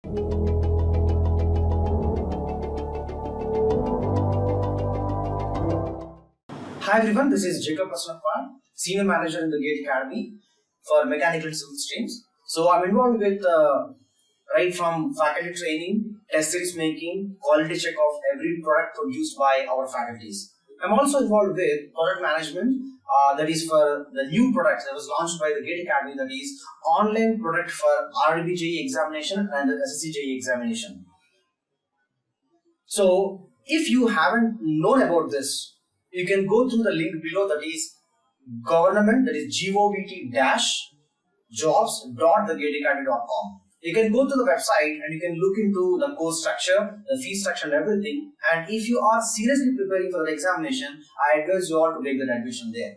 Hi everyone, this is Jacob Prasanappan, Senior Manager in the GATE Academy for Mechanical and Civil Streams. So I'm involved with right from faculty training, test series making, quality check of every product produced by our faculties. I'm also involved with product management, that is for the new products that was launched by the GATE Academy, that is online product for RDB examination and the SSC examination. So if you haven't known about this, you can go through the link below, that is government, that is govt-jobs.thegateacademy.com. You can go to the website and you can look into the course structure, the fee structure and everything. And if you are seriously preparing for the examination, I advise you all to take the admission there.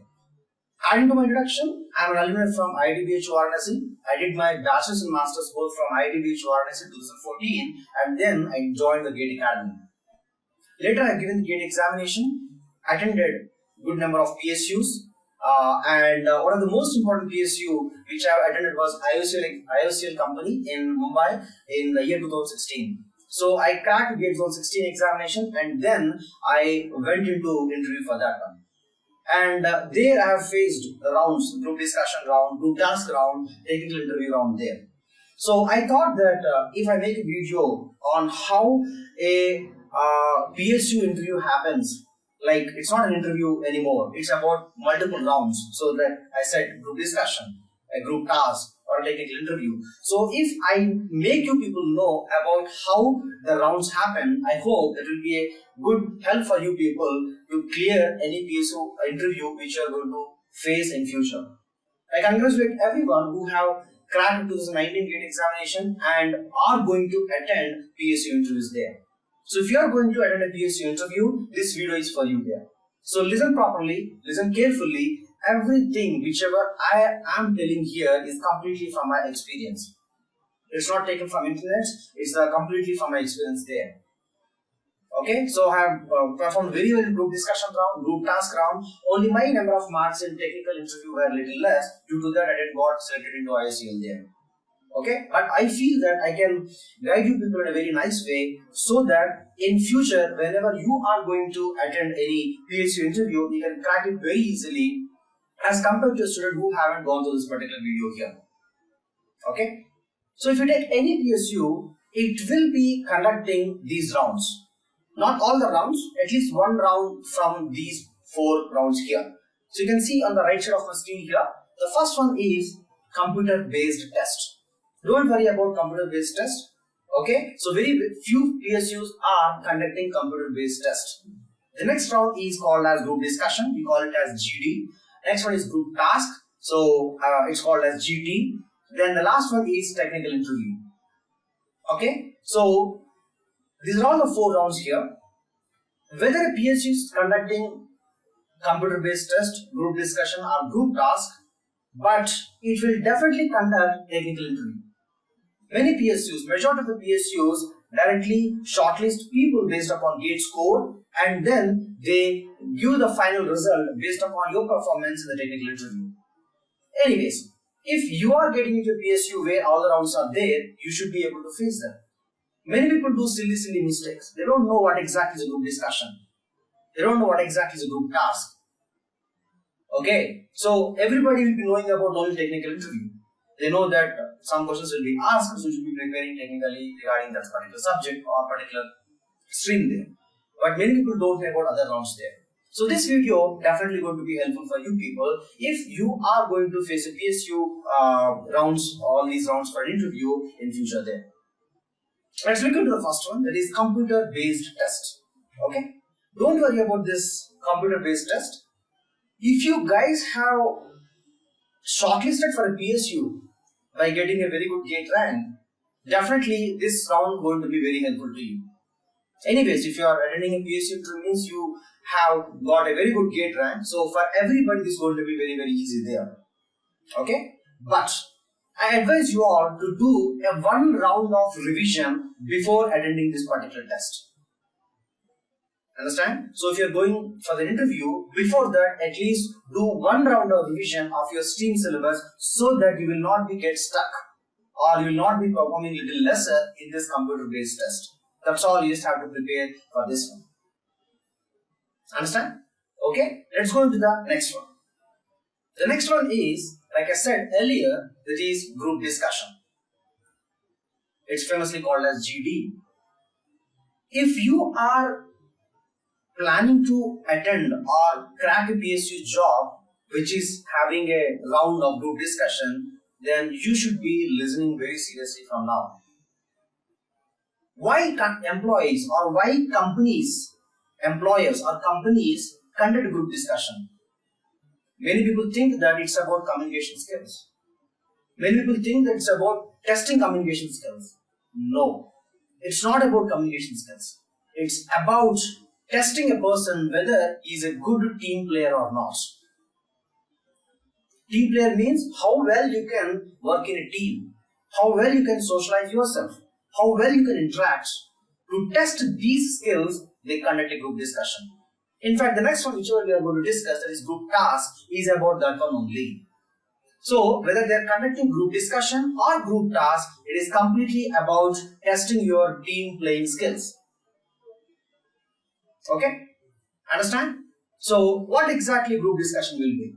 Adding to my introduction, I am an alumni from IIT Varanasi. I did my bachelor's and master's both from IIT Varanasi in 2014, and then I joined the GATE Academy. Later, I have given the GATE examination, attended good number of PSUs, and one of the most important PSU which I attended was IOCL company in Mumbai in the year 2016. So I cracked GATE 2016 examination, and then I went into interview for that one. And there I have faced the rounds, group discussion round, group task round, technical interview round there. So I thought that if I make a video on how a PSU interview happens, like it's not an interview anymore, it's about multiple rounds. So that I said group discussion, a group task, or a technical interview. So if I make you people know about how the rounds happen, I hope it will be a good help for you people to clear any PSU interview which you are going to face in future. I congratulate everyone who have cracked 2019 GATE examination and are going to attend PSU interviews there. So if you are going to attend a PSU interview, this video is for you there. So listen properly, listen carefully. Everything whichever I am telling here is completely from my experience. It's not taken from internet, it's completely from my experience there. Okay, so I have performed very well in group discussion round, group task round. Only my number of marks in technical interview were little less. Due to that, I didn't got selected into IOCL there. Okay, but I feel that I can guide you people in a very nice way, so that in future, whenever you are going to attend any PSU interview, you can crack it very easily as compared to a student who haven't gone through this particular video here. Okay, so if you take any PSU, it will be conducting these rounds. Not all the rounds, at least one round from these 4 rounds here. So you can see on the right side of my screen here, the first one is computer-based test. Don't worry about computer-based test. Okay, so very few PSUs are conducting computer-based test. The next round is called as group discussion. We call it as GD. Next one is group task. So it's called as GT. Then the last one is technical interview. Okay, so these are all the 4 rounds here. Whether a PSU is conducting computer-based test, group discussion or group task, but it will definitely conduct technical interview. Many PSUs, majority of the PSUs directly shortlist people based upon GATE score, and then they give the final result based upon your performance in the technical interview. Anyways, if you are getting into a PSU where all the rounds are there, you should be able to face them. Many people do silly mistakes. They don't know what exactly is a group discussion. They don't know what exactly is a group task. Okay, so everybody will be knowing about only technical interview. They know that some questions will be asked, so you should be preparing technically regarding that particular subject or particular stream there. But many people don't know about other rounds there. So this video definitely going to be helpful for you people if you are going to face a PSU rounds, all these rounds for an interview in future there. Let's look into the first one, that is computer-based test. Okay, don't worry about this computer-based test. If you guys have shortlisted for a PSU by getting a very good GATE rank, definitely this round going to be very helpful to you. Anyways, if you are attending a PSU, it means you have got a very good GATE rank. So for everybody, this is going to be very easy there. Okay, but I advise you all to do a 1 round of revision before attending this particular test. Understand? So if you are going for the interview, before that at least do 1 round of revision of your stream syllabus so that you will not be get stuck or you will not be performing little lesser in this computer-based test. That's all you just have to prepare for this one. Understand? Okay, let's go into the next one. The next one is, like I said earlier, that is group discussion. It's famously called as GD. If you are planning to attend or crack a PSU job which is having a round of group discussion, then you should be listening very seriously from now. Why employees or why companies, employers or companies conduct group discussion? Many people think that it's about communication skills. Many people think that it's about testing communication skills. No, it's not about communication skills. It's about testing a person whether he's a good team player or not. Team player means how well you can work in a team, how well you can socialize yourself, how well you can interact. To test these skills, they conduct a group discussion. In fact, the next one whichever we are going to discuss, that is group task, is about that one only. So, whether they are conducting group discussion or group task, it is completely about testing your team playing skills. Okay? Understand? So, what exactly group discussion will be?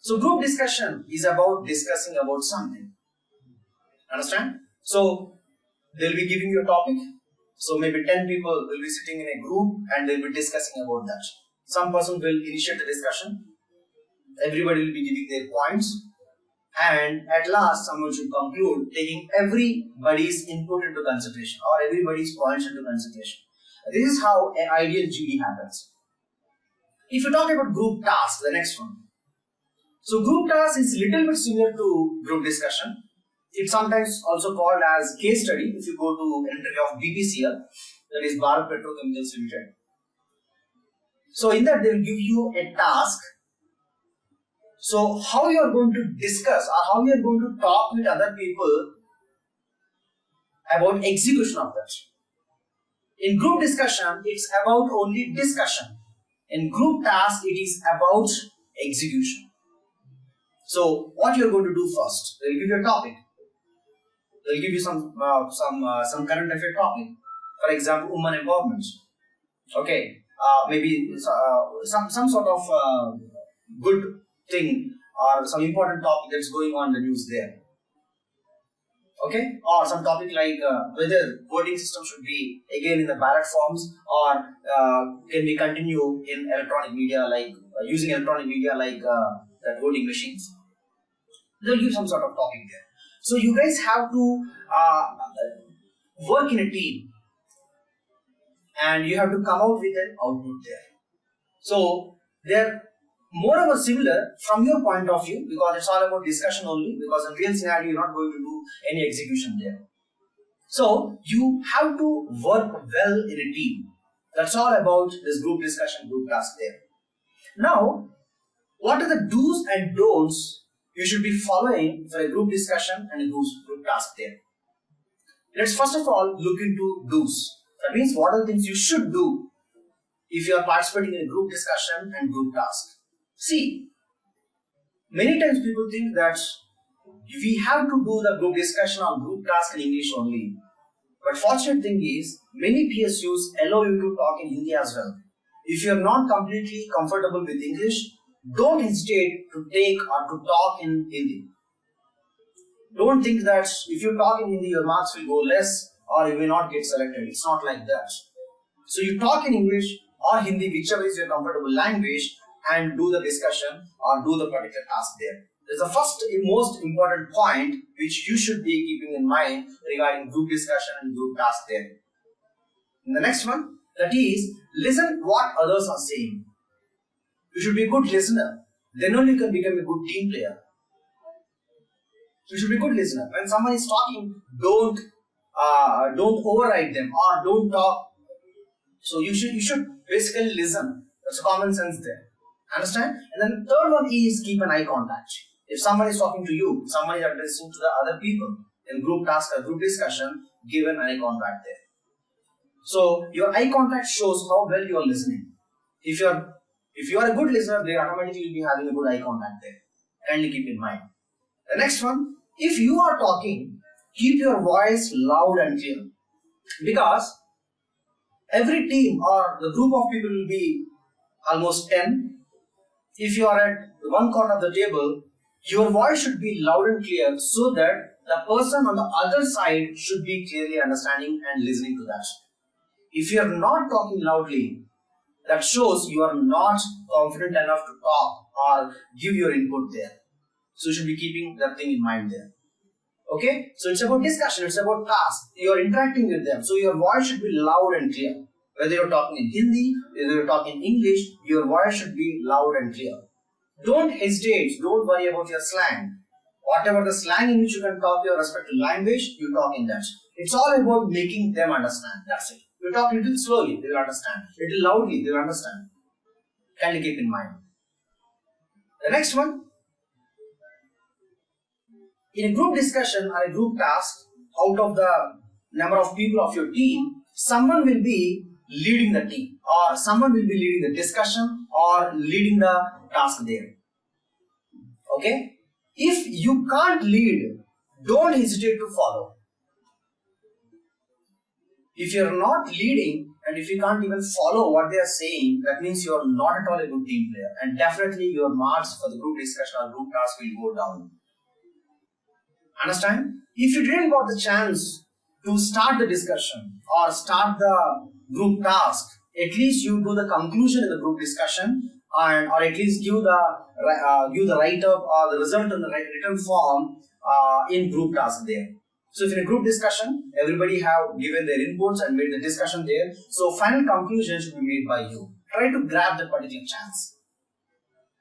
So, group discussion is about discussing about something. Understand? So, they will be giving you a topic. So, maybe 10 people will be sitting in a group and they will be discussing about that. Some person will initiate the discussion. Everybody will be giving their points. And at last, someone should conclude taking everybody's input into consideration or everybody's points into consideration. This is how an ideal GD happens. If you talk about group task, the next one. So group task is little bit similar to group discussion. It's sometimes also called as case study if you go to an interview of BPCL, that is Bharat Petrochemicals Limited. So in that they will give you a task. So how you are going to discuss or how you are going to talk with other people about execution of that. In group discussion, it's about only discussion. In group task, it is about execution. So what you are going to do first? They will give you a topic. They will give you some current affair topic. For example, women empowerment. Okay, maybe some sort of good thing or some important topic that's going on in the news there. Okay, or some topic like whether voting system should be again in the ballot forms or can we continue in electronic media like using electronic media like that voting machines. They'll give some sort of topic there. So you guys have to work in a team and you have to come out with an output there. So they're moreover similar from your point of view because it's all about discussion only, because in real scenario you're not going to do any execution there. So you have to work well in a team. That's all about this group discussion, group task there. Now, what are the do's and don'ts you should be following for a group discussion and a group task there? Let's first of all look into do's. That means what are the things you should do if you are participating in a group discussion and group task. See, many times people think that we have to do the group discussion or group task in English only. But fortunate thing is, many PSUs allow you to talk in Hindi as well. If you are not completely comfortable with English, don't hesitate to take or to talk in Hindi. Don't think that if you talk in Hindi, your marks will go less or you will not get selected. It's not like that. So you talk in English or Hindi, whichever is your comfortable language, and do the discussion or do the particular task there. There's the first most important point which you should be keeping in mind regarding group discussion and group task there. And the next one, that is, listen what others are saying. You should be a good listener. Then only you can become a good team player. You should be a good listener. When someone is talking, don't override them or don't talk. So you should basically listen. That's common sense there. Understand? And then the third one is keep an eye contact. If someone is talking to you, someone is addressing to the other people in group task or group discussion, give an eye contact there. So your eye contact shows how well you are listening. If you are a good listener, they automatically will be having a good eye contact there. Kindly keep in mind. The next one, if you are talking, keep your voice loud and clear, because every team or the group of people will be almost 10. If you are at one corner of the table, your voice should be loud and clear so that the person on the other side should be clearly understanding and listening to that. If you are not talking loudly, that shows you are not confident enough to talk or give your input there. So you should be keeping that thing in mind there. Okay? So it's about discussion, it's about task. You are interacting with them. So your voice should be loud and clear. Whether you're talking in Hindi, whether you're talking in English, your voice should be loud and clear. Don't hesitate, don't worry about your slang. Whatever the slang in which you can talk your respective language, you talk in that. It's all about making them understand. That's it. You talk a little slowly, they will understand. A little loudly, they will understand. Kindly keep in mind. The next one. In a group discussion or a group task, out of the number of people of your team, someone will be leading the team, or someone will be leading the discussion or leading the task there. Okay? If you can't lead, don't hesitate to follow. If you are not leading and if you can't even follow what they are saying, that means you are not at all a good team player, and definitely your marks for the group discussion or group task will go down. Understand? If you didn't got the chance to start the discussion or start the group task, at least you do the conclusion in the group discussion, and or at least give the write-up or the result in the written form in group task there. So if in a group discussion, everybody have given their inputs and made the discussion there, so final conclusion should be made by you. Try to grab that particular chance.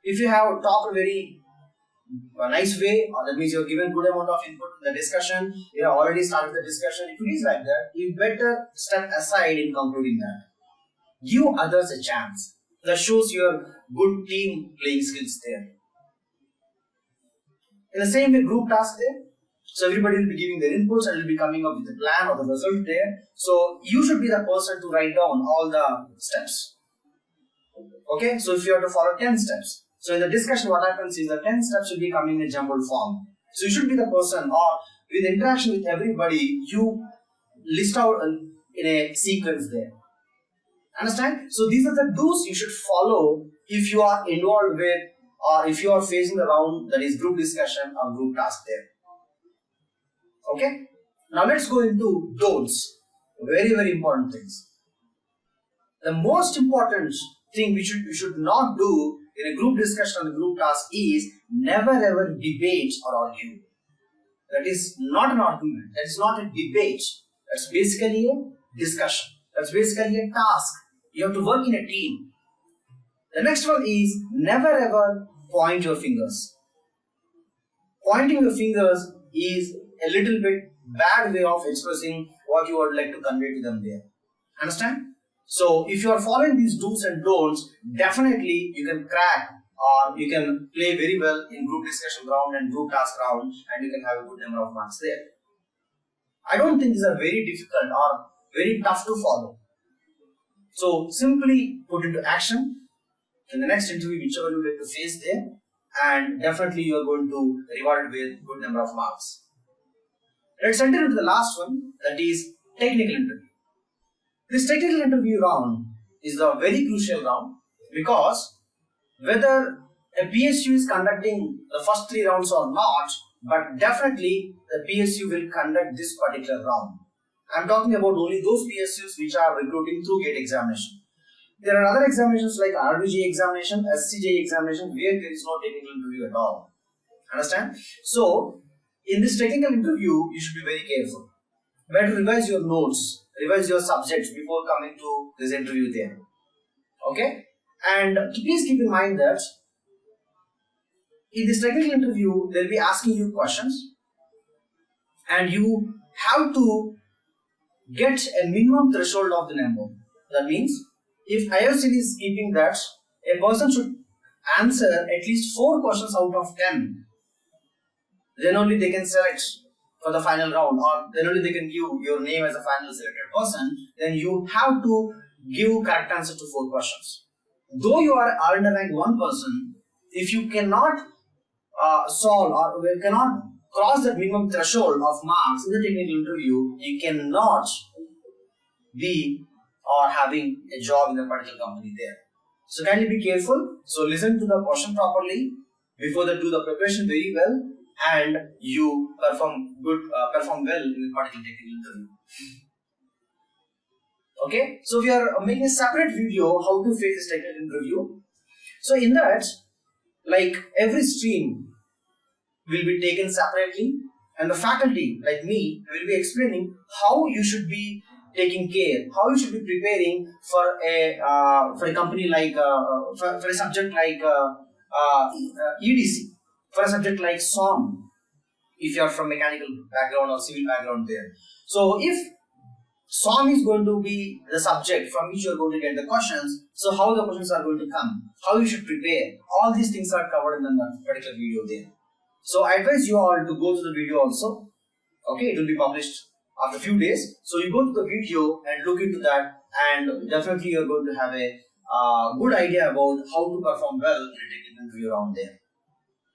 If you have talked very nice way, or that means you have given good amount of input in the discussion, you have already started the discussion, if it is like that, you better step aside in concluding that. Give others a chance. That shows your good team playing skills there. In the same way, group task there. So everybody will be giving their inputs and will be coming up with a plan or the result there. So you should be the person to write down all the steps. Okay, so if you have to follow 10 steps. So in the discussion, what happens is the 10 steps should be coming in a jumbled form. So you should be the person, or with interaction with everybody, you list out in a sequence there. Understand? So these are the do's you should follow if you are involved with, or if you are facing the round that is group discussion or group task there. Okay? Now let's go into don'ts. Very, very important things. The most important thing you should not do in a group discussion or a group task is never ever debate or argue. That is not an argument. That is not a debate. That's basically a discussion. That's basically a task. You have to work in a team. The next one is never ever point your fingers. Pointing your fingers is a little bit bad way of expressing what you would like to convey to them there. Understand? So if you are following these do's and don'ts, definitely you can crack or you can play very well in group discussion round and group task round, and you can have a good number of marks there. I don't think these are very difficult or very tough to follow. So simply put into action in the next interview, whichever you get to face there, and definitely you are going to reward with good number of marks. Let's enter into the last one, that is technical interview. This technical interview round is a very crucial round, because whether a PSU is conducting the first 3 rounds or not, but definitely the PSU will conduct this particular round. I am talking about only those PSUs which are recruiting through GATE examination. There are other examinations like RBJ examination, SCJ examination, where there is no technical interview at all. Understand? So, in this technical interview, you should be very careful. Better revise your notes, revise your subjects before coming to this interview there. Okay? And please keep in mind that in this technical interview, they will be asking you questions, and you have to get a minimum threshold of the number. That means, if IOCD is keeping that a person should answer at least 4 questions out of 10, then only they can select for the final round, or then only they can give your name as a final selected person. Then you have to give correct answer to 4 questions. Though you are under rank 1 person, if you cannot solve or cannot cross that minimum threshold of marks in the technical interview, you cannot be or having a job in a particular company there. So kindly be careful. So listen to the question properly before they do the preparation very well, and you perform well in the particular technical interview. Okay, so we are making a separate video how to face this technical interview. So in that, like every stream will be taken separately, and the faculty like me will be explaining how you should be taking care, how you should be preparing for a company like for a subject like EDC, for a subject like SOM, if you are from mechanical background or civil background there. So if SOM is going to be the subject from which you are going to get the questions, so how the questions are going to come, how you should prepare, all these things are covered in the particular video there. So I advise you all to go to the video also. Okay, it will be published after a few days. So you go to the video and look into that, and definitely you are going to have a good idea about how to perform well in a technical interview round there.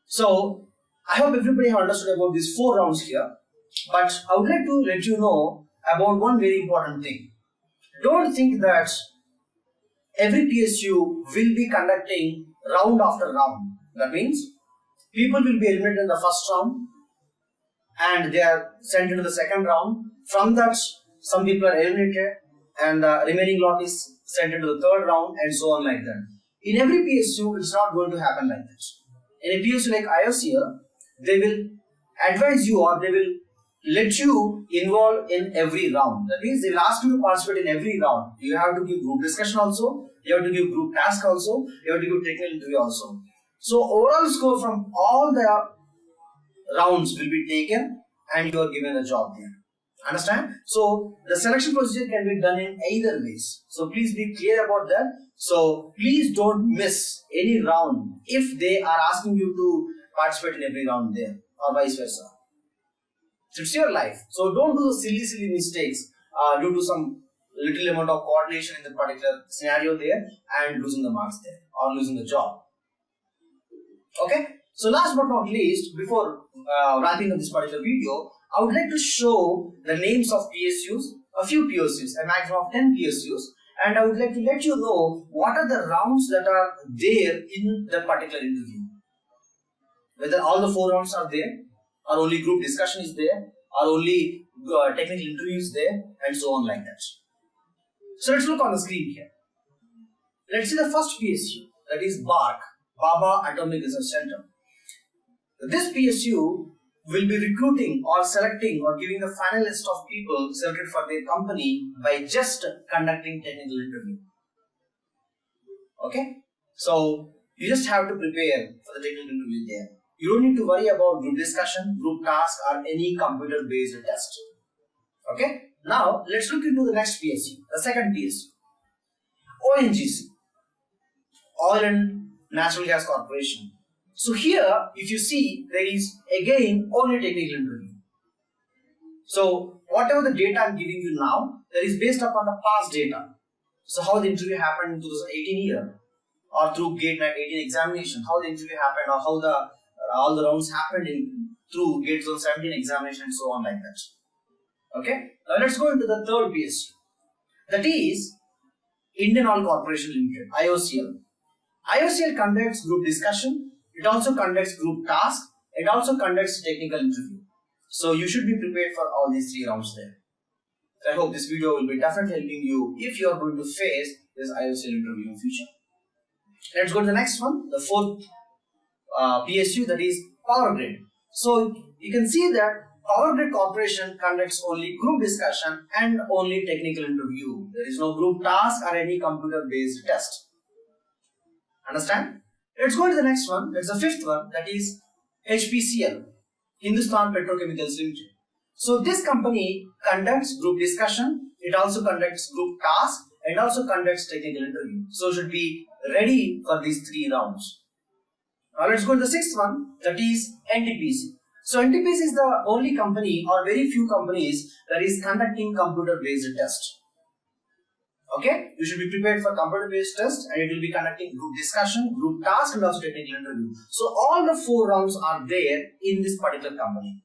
So I hope everybody have understood about these 4 rounds here, but I would like to let you know about one very important thing. Don't think that every PSU will be conducting round after round. That means people will be eliminated in the first round and they are sent into the second round. From that, some people are eliminated and the remaining lot is sent into the third round, and so on like that. In every PSU, it's not going to happen like that. In a PSU like IOCL, they will advise you or they will let you involve in every round. That means they will ask you to participate in every round. You have to give group discussion also, you have to give group task also, you have to give technical interview also. So overall score from all the rounds will be taken and you are given a job there. Understand? So the selection procedure can be done in either ways. So please be clear about that. So please don't miss any round if they are asking you to participate in every round there, or vice versa. It's your life. So don't do the silly mistakes due to some little amount of coordination in the particular scenario there and losing the marks there or losing the job. Okay. So last but not least, before wrapping up this particular video, I would like to show the names of PSUs, a few PSUs, a maximum of 10 PSUs, and I would like to let you know what are the rounds that are there in the particular interview. Whether all the 4 rounds are there, or only group discussion is there, or only technical interview is there, and so on like that. So let's look on the screen here. Let's see the first PSU, that is BARC, Baba Atomic Research Center. This PSU will be recruiting or selecting or giving the final list of people selected for their company by just conducting technical interview. Okay? So you just have to prepare for the technical interview there. You don't need to worry about group discussion, group task, or any computer-based test. Okay? Now, let's look into the next PSU, the second PSU. ONGC, Oil and Natural Gas Corporation. So here, if you see, there is again only technical interview. So whatever the data I'm giving you now, that is based upon the past data. So how the interview happened in 2018 year, or through GATE 18 examination, how the interview happened, or how all the rounds happened through GATE 17 examination, and so on like that. Okay. Now let's go into the third PSU. That is Indian Oil Corporation Limited, IOCL. IOCL conducts group discussion. It also conducts group task. It also conducts technical interview. So you should be prepared for all these 3 rounds there. So I hope this video will be definitely helping you if you are going to face this IOCL interview in future. Let's go to the next one, the fourth PSU, that is Power Grid. So you can see that Power Grid Corporation conducts only group discussion and only technical interview. There is no group task or any computer-based test. Understand? Let's go to the next one. That's the fifth one. That is HPCL, Hindustan Petrochemicals Limited. So this company conducts group discussion. It also conducts group task. It also conducts technical interview. So should be ready for these 3 rounds. Now let's go to the sixth one. That is NTPC. So NTPC is the only company or very few companies that is conducting computer-based test. Okay, you should be prepared for computer-based test, and it will be conducting group discussion, group task, and also technical interview. So all the 4 rounds are there in this particular company.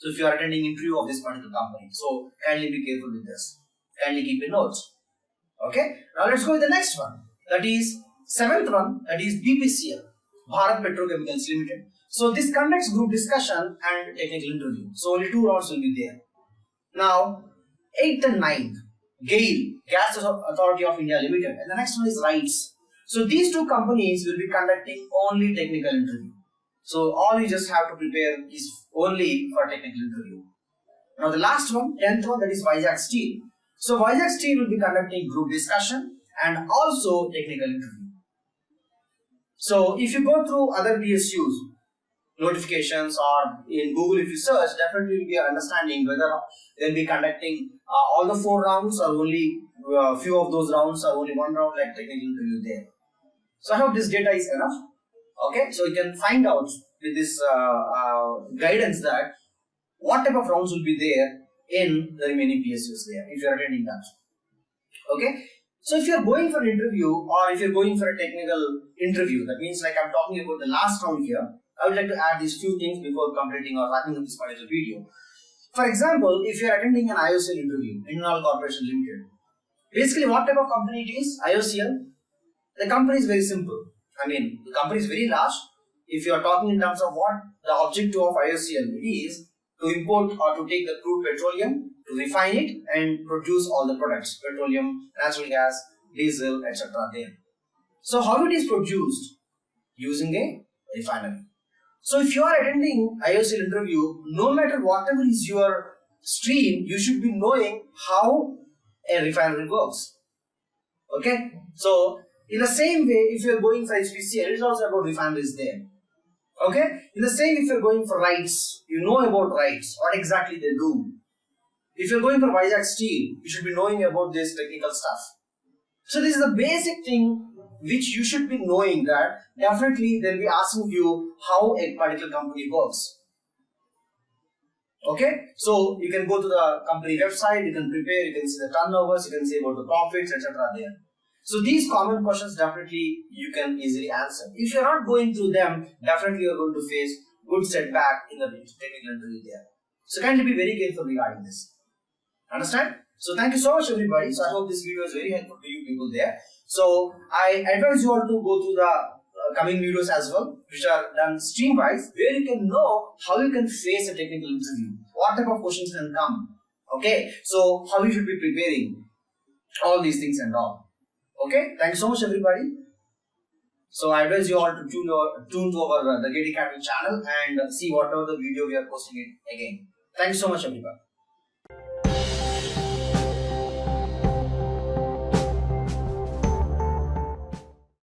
So if you are attending interview of this particular company, so kindly be careful with this. Kindly keep in notes. Okay. Now let's go with the next one. That is seventh one. That is BPCL, Bharat Petrochemicals Limited. So this conducts group discussion and technical interview. So only 2 rounds will be there. Now 8th and 9th, GAIL, Gas Authority of India Limited, and the next one is RITES. So these 2 companies will be conducting only technical interview. So all you just have to prepare is only for technical interview. Now the last one, 10th one, that is Vizag Steel. So Vizag Steel will be conducting group discussion and also technical interview. So if you go through other PSUs, notifications, or in Google if you search, definitely will be understanding whether they'll be conducting all the 4 rounds or only few of those rounds or only 1 round like technical interview there. So I hope this data is enough. Okay, so you can find out with this guidance that what type of rounds will be there in the remaining PSUs there if you are attending that. Okay, so if you are going for an interview or if you are going for a technical interview, that means like I'm talking about the last round here, I would like to add these few things before completing or wrapping up this particular video. For example, if you are attending an IOCL interview, Indian Oil Corporation Limited, basically what type of company it is? IOCL. The company is very simple. I mean, the company is very large. If you are talking in terms of what the objective of IOCL is, to import or to take the crude petroleum, to refine it and produce all the products, petroleum, natural gas, diesel, etc. there. So how it is produced? Using a refinery. So if you are attending IOCL interview, no matter whatever is your stream, you should be knowing how a refinery works. Okay? So in the same way, if you are going for HPCL, it is also about refineries there. Okay? In the same, if you are going for RITES, you know about RITES, what exactly they do. If you are going for Vizag Steel, you should be knowing about this technical stuff. So this is the basic thing which you should be knowing, that definitely they will be asking you how a particular company works. Okay? So you can go to the company website, you can prepare, you can see the turnovers, you can see about the profits, etc. there. So these common questions definitely you can easily answer. If you are not going through them, definitely you are going to face good setback in the technical interview there. So kindly be very careful regarding this. Understand? So thank you so much everybody. So I hope this video is very helpful to you people there. So I advise you all to go through the coming videos as well, which are done stream wise, where you can know how you can face a technical interview, what type of questions can come. Okay, so how you should be preparing, all these things and all. Okay, thank you so much everybody. So I advise you all to tune to our the tabGATE channel and see whatever the video we are posting it again. Thank you so much everybody.